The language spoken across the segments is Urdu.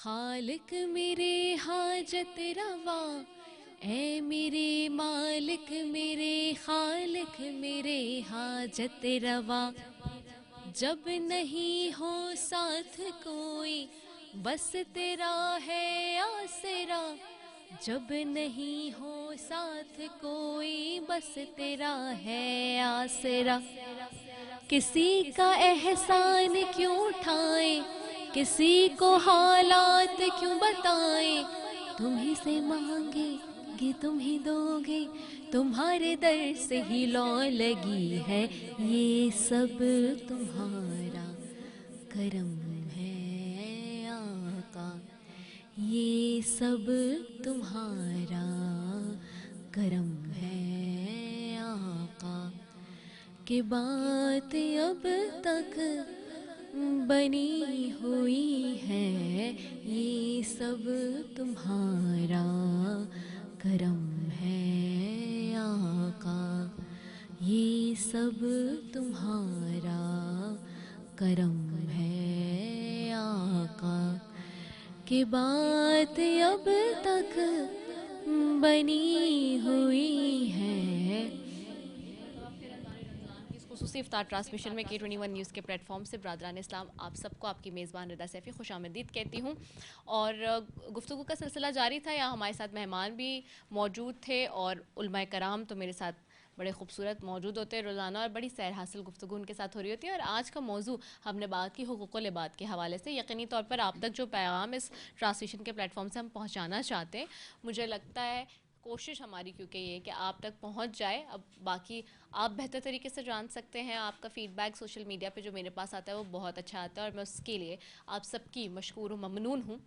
خالق میرے حاجت روا، اے میرے مالک میرے خالق میرے حاجت روا، جب نہیں ہو ساتھ کوئی بس تیرا ہے آسرا، جب نہیں ہو ساتھ کوئی بس تیرا ہے آسرا، کسی کا احسان کیوں اٹھائیں، کسی کو حالات کیوں بتائیں، تمہیں سے مانگے گے تم ہی دو گے، تمہارے در سے ہی لو لگی ہے، یہ سب تمہارا کرم ہے آقا، یہ سب تمہارا کرم ہے آقا، کہ بات اب تک بنی ہوئی ہے، یہ سب تمہارا کرم ہے آقا، یہ سب تمہارا کرم ہے آقا، کہ بات اب تک بنی ہوئی ہے۔ اس خصوصی افطار ٹرانسمیشن میں K21 نیوز کے پلیٹ فارم سے برادران اسلام آپ سب کو آپ کی میزبان رضا سیفی خوش آمدید کہتی ہوں، اور گفتگو کا سلسلہ جاری تھا، یہاں ہمارے ساتھ مہمان بھی موجود تھے اور علماء کرام تو میرے ساتھ بڑے خوبصورت موجود ہوتے ہیں روزانہ، اور بڑی سیر حاصل گفتگو ان کے ساتھ ہو رہی ہوتی ہے، اور آج کا موضوع ہم نے بات کی حقوق العباد کے حوالے سے، یقینی طور پر آپ تک جو پیغام اس ٹرانسمیشن کے پلیٹ فارم سے ہم پہنچانا چاہتے ہیں، مجھے لگتا ہے کوشش ہماری کیونکہ یہ ہے کہ آپ تک پہنچ جائے، اب باقی آپ بہتر طریقے سے جان سکتے ہیں، آپ کا فیڈ بیک سوشل میڈیا پہ جو میرے پاس آتا ہے وہ بہت اچھا آتا ہے، اور میں اس کے لیے آپ سب کی مشکور و ممنون ہوں،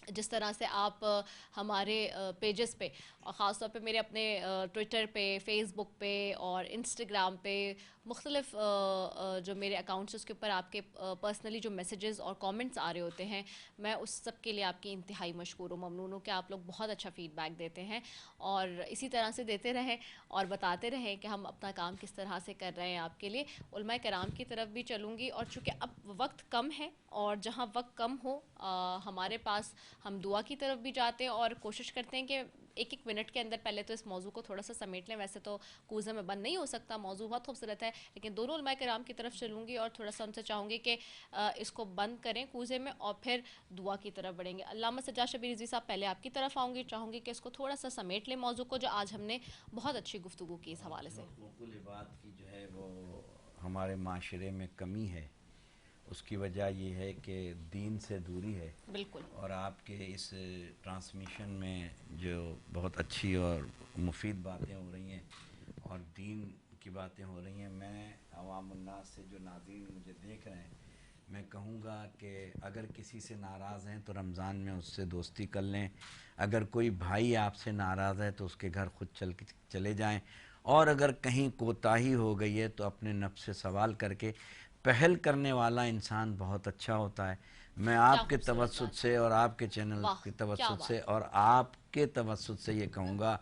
جس طرح سے آپ ہمارے پیجز پہ، اور خاص طور پہ میرے اپنے ٹویٹر پہ، فیس بک پہ اور انسٹاگرام پہ مختلف جو میرے اکاؤنٹس اس کے اوپر آپ کے پرسنلی جو میسیجز اور کامنٹس آ رہے ہوتے ہیں، میں اس سب کے لیے آپ کی انتہائی مشکور و ممنون ہوں کہ آپ لوگ بہت اچھا فیڈ بیک دیتے ہیں، اور اسی طرح سے دیتے رہیں اور بتاتے رہیں کہ ہم اپنا کام کس طرح سے کر رہے ہیں آپ کے لیے۔ علماء کرام کی طرف بھی چلوں گی، اور چونکہ اب وقت کم ہے، اور جہاں وقت کم ہو ہمارے پاس، ہم دعا کی طرف بھی جاتے ہیں اور کوشش کرتے ہیں کہ ایک منٹ کے اندر پہلے تو اس موضوع کو تھوڑا سا سمیٹ لیں، ویسے تو کوزے میں بند نہیں ہو سکتا، موضوع بہت خوبصورت ہے، لیکن دونوں علماء کرام کی طرف چلوں گی اور تھوڑا سا ان سے چاہوں گی کہ اس کو بند کریں کوزے میں اور پھر دعا کی طرف بڑھیں گے۔ علامہ سجاد شبیر رضوی صاحب، پہلے آپ کی طرف آؤں گی، چاہوں گی کہ اس کو تھوڑا سا سمیٹ لیں موضوع کو، جو آج ہم نے بہت اچھی گفتگو کی اس حوالے سے۔ حقوق العباد کی جو ہے وہ ہمارے معاشرے میں کمی ہے، اس کی وجہ یہ ہے کہ دین سے دوری ہے، بالکل، اور آپ کے اس ٹرانسمیشن میں جو بہت اچھی اور مفید باتیں ہو رہی ہیں اور دین کی باتیں ہو رہی ہیں، میں عوام الناس سے جو ناظرین مجھے دیکھ رہے ہیں، میں کہوں گا کہ اگر کسی سے ناراض ہیں تو رمضان میں اس سے دوستی کر لیں، اگر کوئی بھائی آپ سے ناراض ہے تو اس کے گھر خود چلے جائیں، اور اگر کہیں کوتاہی ہو گئی ہے تو اپنے نفس سے سوال کر کے، پہل کرنے والا انسان بہت اچھا ہوتا ہے۔ میں آپ کے توسط سے اور آپ کے چینل کے توسط سے اور آپ کے توسط سے یہ کہوں گا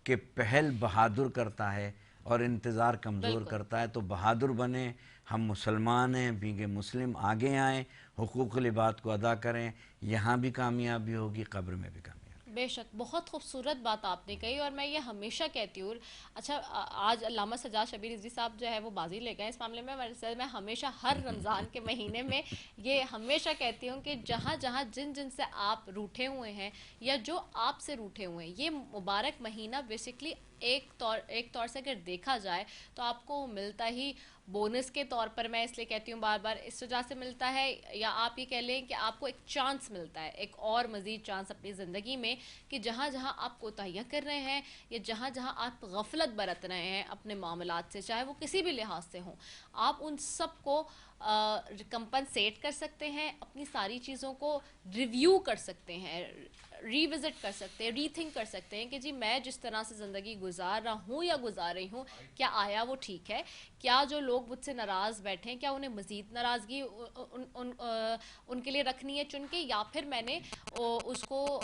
کہ پہل بہادر کرتا ہے اور انتظار کمزور کرتا ہے، تو بہادر بنیں، ہم مسلمان ہیں، بینگ مسلم آگے آئیں، حقوق العباد کو ادا کریں، یہاں بھی کامیابی ہوگی، قبر میں بھی کامیابی۔ بے شک، بہت خوبصورت بات آپ نے کہی، اور میں یہ ہمیشہ کہتی ہوں، اچھا آج علامہ سجاد شبیر رضوی صاحب جو ہے وہ بازی لے گئے اس معاملے میں ہمیشہ ہر رمضان کے مہینے میں یہ ہمیشہ کہتی ہوں کہ جہاں جہاں جن سے آپ روٹھے ہوئے ہیں یا جو آپ سے روٹھے ہوئے ہیں، یہ مبارک مہینہ بیسکلی ایک طور سے اگر دیکھا جائے تو آپ کو ملتا ہی بونس کے طور پر، میں اس لیے کہتی ہوں بار بار، اس وجہ سے ملتا ہے، یا آپ یہ کہہ لیں کہ آپ کو ایک چانس ملتا ہے، ایک اور مزید چانس اپنی زندگی میں، کہ جہاں جہاں آپ کوتاہیاں کر رہے ہیں یا جہاں جہاں آپ غفلت برت رہے ہیں اپنے معاملات سے، چاہے وہ کسی بھی لحاظ سے ہوں، آپ ان سب کو کمپنسیٹ کر سکتے ہیں، اپنی ساری چیزوں کو ریویو کر سکتے ہیں، ری وزٹ کر سکتے ہیں، ری تھنک کر سکتے ہیں کہ جی میں جس طرح سے زندگی گزار رہا ہوں یا گزار رہی ہوں، کیا آیا وہ ٹھیک ہے، کیا جو لوگ مجھ سے ناراض بیٹھے ہیں کیا انہیں مزید ناراضگی ان کے لیے رکھنی ہے چن کے، یا پھر میں نے اس کو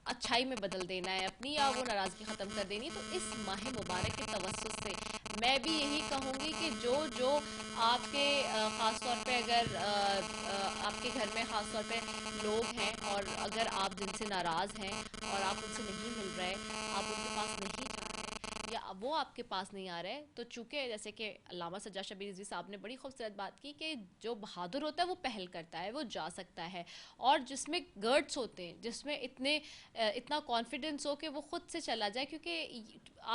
اچھائی میں بدل دینا ہے اپنی، یا وہ ناراضگی ختم کر دینی۔ تو اس ماہ مبارک کے توسط سے میں بھی یہی کہوں گی کہ جو آپ کے خاص طور پہ اگر آپ کے گھر میں خاص طور پہ لوگ ہیں اور اگر آپ جن سے ناراض ہیں اور آپ ان سے نہیں مل رہے، آپ ان کے پاس نہیں جا رہے یا وہ آپ کے پاس نہیں آ رہے، تو چونکہ جیسے کہ علامہ سجاد شبیر رضوی صاحب نے بڑی خوبصورت بات کی کہ جو بہادر ہوتا ہے وہ پہل کرتا ہے، وہ جا سکتا ہے، اور جس میں گرڈس ہوتے ہیں، جس میں اتنا کانفیڈنس ہو کہ وہ خود سے چلا جائے، کیونکہ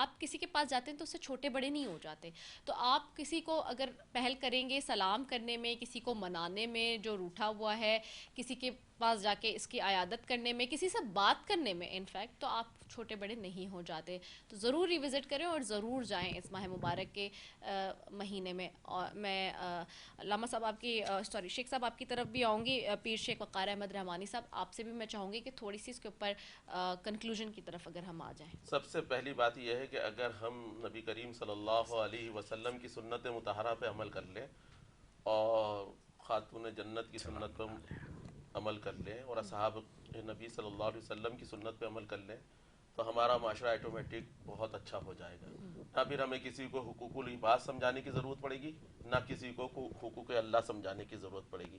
آپ کسی کے پاس جاتے ہیں تو اس سے چھوٹے بڑے نہیں ہو جاتے، تو آپ کسی کو اگر پہل کریں گے سلام کرنے میں، کسی کو منانے میں جو روٹھا ہوا ہے، کسی کے پاس جا کے اس کی عیادت کرنے میں، کسی سے بات کرنے میں انفیکٹ، تو آپ چھوٹے بڑے نہیں ہو جاتے، تو ضرور ریوزٹ کریں اور ضرور جائیں اس ماہ مبارک کے مہینے میں۔ اور میں علامہ صاحب آپ کی سوری شیخ صاحب آپ کی طرف بھی آؤں گی، پیر شیخ وقار احمد رحمانی صاحب آپ سے بھی میں چاہوں گی کہ تھوڑی سی اس کے اوپر کنکلوژن کی طرف اگر ہم آ جائیں۔ سب سے پہلی بات یہ ہے کہ اگر ہم نبی کریم صلی اللہ علیہ وسلم کی سنت مطہرہ پہ عمل کر لیں اور خاتون جنت کی سنت پہ عمل کر لیں اور اصحاب نبی صلی اللہ علیہ وسلم کی سنت پہ عمل کر لیں تو ہمارا معاشرہ آٹومیٹک بہت اچھا ہو جائے گا، نہ پھر ہمیں کسی کو حقوق العباد سمجھانے کی ضرورت پڑے گی، نہ کسی کو حقوق اللہ سمجھانے کی ضرورت پڑے گی۔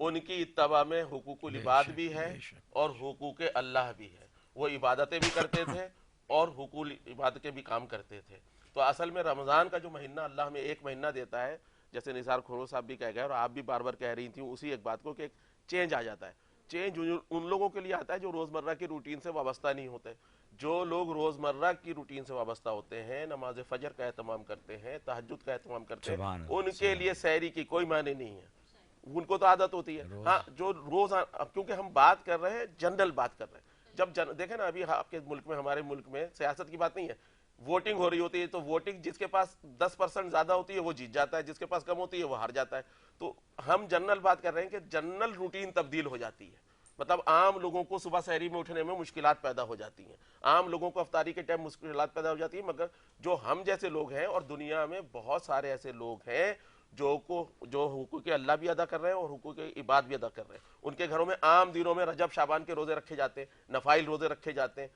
ان کی اتباع میں حقوق العباد بھی ہے اور حقوق اللہ بھی ہے، وہ عبادتیں بھی کرتے تھے اور حقوق عبادت کے بھی کام کرتے تھے۔ تو اصل میں رمضان کا جو مہینہ اللہ ہمیں ایک مہینہ دیتا ہے، جیسے نثار کھوڑو صاحب بھی کہہ گئے اور آپ بھی بار بار کہہ رہی تھیں اسی ایک بات کو کہ ایک چینج آ جاتا ہے۔ چینج ان لوگوں کے لیے آتا ہے جو روزمرہ کی روٹین سے وابستہ نہیں ہوتے۔ جو لوگ روزمرہ کی روٹین سے وابستہ ہوتے ہیں، نماز فجر کا اہتمام کرتے ہیں، تہجد کا اہتمام کرتے ہیں، ان کے لیے سحری کی کوئی معنی نہیں ہے، ان کو تو عادت ہوتی ہے۔ ہاں جو روز، کیونکہ ہم بات کر رہے ہیں جنرل بات کر رہے ہیں، جب دیکھیں نا ابھی آپ کے ملک میں، ہمارے ملک میں سیاست کی بات نہیں ہے، ووٹنگ ہو رہی ہوتی ہے تو ووٹنگ جس کے پاس 10% زیادہ ہوتی ہے وہ جیت جاتا ہے، جس کے پاس کم ہوتی ہے وہ ہار جاتا ہے۔ تو ہم جنرل بات کر رہے ہیں کہ جنرل روٹین تبدیل ہو جاتی ہے، مطلب عام لوگوں کو صبح سحری میں اٹھنے میں مشکلات پیدا ہو جاتی ہیں، عام لوگوں کو افطاری کے ٹائم مشکلات پیدا ہو جاتی ہیں، مگر جو ہم جیسے لوگ ہیں، اور دنیا میں بہت سارے ایسے لوگ ہیں جو حقوق اللہ بھی ادا کر رہے ہیں اور حقوق عباد بھی ادا کر رہے ہیں، ان کے گھروں میں عام دنوں میں رجب شعبان کے روزے رکھے جاتے ہیں، نفائل روزے رکھے جاتے ہیں۔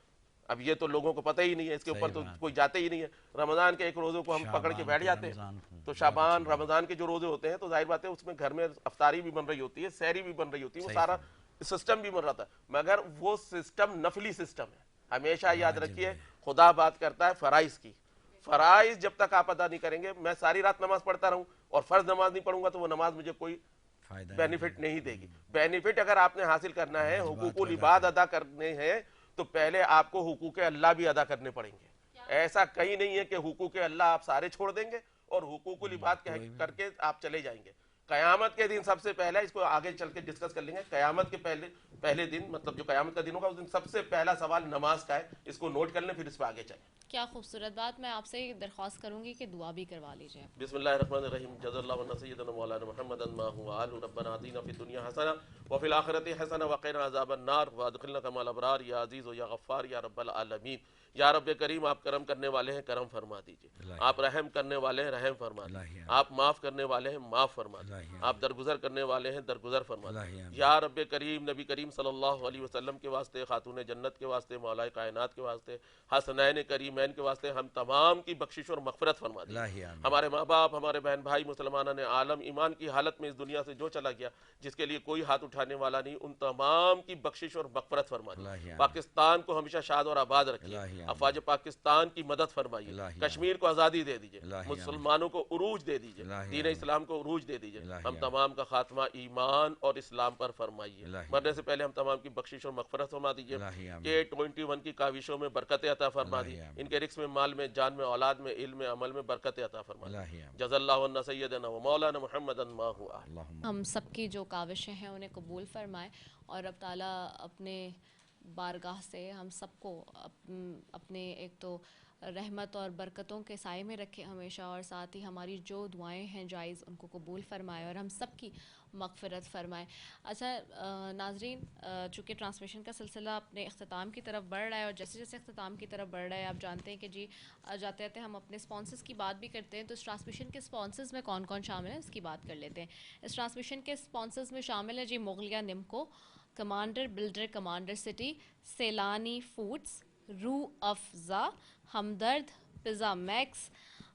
اب یہ تو لوگوں کو پتہ ہی نہیں ہے، اس کے اوپر تو کوئی جاتے ہی نہیں ہے۔ رمضان کے ایک روزے کو ہم پکڑ کے بیٹھ جاتے ہیں، تو شعبان رمضان کے جو روزے ہوتے ہیں تو ظاہر بات ہے اس میں گھر میں افطاری بھی بن رہی ہوتی ہے، سحری بھی بن رہی ہوتی ہے، وہ سارا سسٹم بھی بن رہا تھا، مگر وہ سسٹم نفلی سسٹم ہے۔ ہمیشہ یاد رکھیے خدا بات کرتا ہے فرائض کی، فرائض جب تک آپ ادا نہیں کریں گے، میں ساری رات نماز پڑھتا رہوں اور فرض نماز نہیں پڑھوں گا تو وہ نماز مجھے کوئی بینیفٹ نہیں دے گی۔ بینیفٹ اگر آپ نے حاصل کرنا ہے، حقوق العباد ادا کرنے ہیں، تو پہلے آپ کو حقوق اللہ بھی ادا کرنے پڑیں گے۔ ایسا کہیں نہیں ہے کہ حقوق اللہ آپ سارے چھوڑ دیں گے اور حقوق العباد کر کے آپ چلے جائیں گے۔ قیامت کے دن سب سے پہلے، اس کو آگے چل کے ڈسکس کر لیں گے، قیامت کے پہلے دن، مطلب جو قیامت کا دن ہوگا اس دن سب سے پہلا سوال نماز کا ہے، اس کو نوٹ کر لیں پھر اس پہ آگے چلیں۔ کیا خوبصورت بات، میں آپ سے درخواست کروں گی کہ دعا بھی کروا لیجیے۔ بسم اللہ الرحمن الرحیم، جزا اللہ عنا سیدنا مولانا محمد ما هو آل ربنا آتینا فی الدنیا حسنہ وفی الآخرۃ حسنہ وقنا عذاب النار وادخلنا مع الابرار یا عزیز و یا غفار یا رب العالمین۔ یا رب کریم، آپ کرم کرنے والے ہیں، کرم فرما دیجئے، آپ رحم کرنے والے ہیں، رحم فرما دیجئے، آپ معاف کرنے والے ہیں، معاف فرما دیجئے، آپ درگزر کرنے والے ہیں، درگزر فرما دیجئے۔ یا رب کریم، نبی کریم صلی اللہ علیہ وسلم کے واسطے، خاتون جنت کے واسطے، مولا کائنات کے واسطے، حسنین کریمین کے واسطے ہم تمام کی بخشش اور مغفرت فرما دیجئے۔ ہمارے ماں باپ، ہمارے بہن بھائی، مسلمانان عالم ایمان کی حالت میں اس دنیا سے جو چلا گیا، جس کے لیے کوئی ہاتھ اٹھانے والا نہیں، ان تمام کی بخشش اور مغفرت فرما دیجئے۔ پاکستان کو ہمیشہ شاد اور آباد رکھیے، افواج پاکستان کی مدد فرمائیے، کشمیر کو آزادی دے دیجئے، مسلمانوں کو عروج دے دیجئے، دین اسلام کو عروج دے دیجئے، ہم تمام کا خاتمہ ایمان اور اسلام پر فرمائیے۔ مرنے سے پہلے ہم تمام کی بخشش اور مغفرت فرما دیجئے، کہ 21 کی کاوشوں میں برکت عطا فرما دیجئے، ان کے رزق میں، مال میں، جان میں، اولاد میں، علم میں، عمل میں برکت عطا فرما دیجئے۔ جزا اللہ عنا سیدنا و مولانا محمد ما هو آل۔ ہم سب کی جو کاوشیں ہیں انہیں قبول فرمائے اور رب تعالیٰ اپنے بارگاہ سے ہم سب کو اپنے ایک تو رحمت اور برکتوں کے سائے میں رکھے ہمیشہ، اور ساتھ ہی ہماری جو دعائیں ہیں جائز ان کو قبول فرمائے اور ہم سب کی مغفرت فرمائے۔ اچھا ناظرین، چونکہ ٹرانسمیشن کا سلسلہ اپنے اختتام کی طرف بڑھ رہا ہے اور جیسے جیسے اختتام کی طرف بڑھ رہا ہے آپ جانتے ہیں کہ جی جاتے جاتے ہم اپنے اسپانسرز کی بات بھی کرتے ہیں، تو اس ٹرانسمیشن کے اسپانسرز میں کون کون شامل ہیں اس کی بات کر لیتے ہیں۔ اس ٹرانسمیشن کے اسپانسرز میں شامل ہے جی Mughlia Nimko, Commander Builder Commander City, Saylani Foods, Rooh Afza, ہمدرد، پیزا میکس،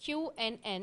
QNN,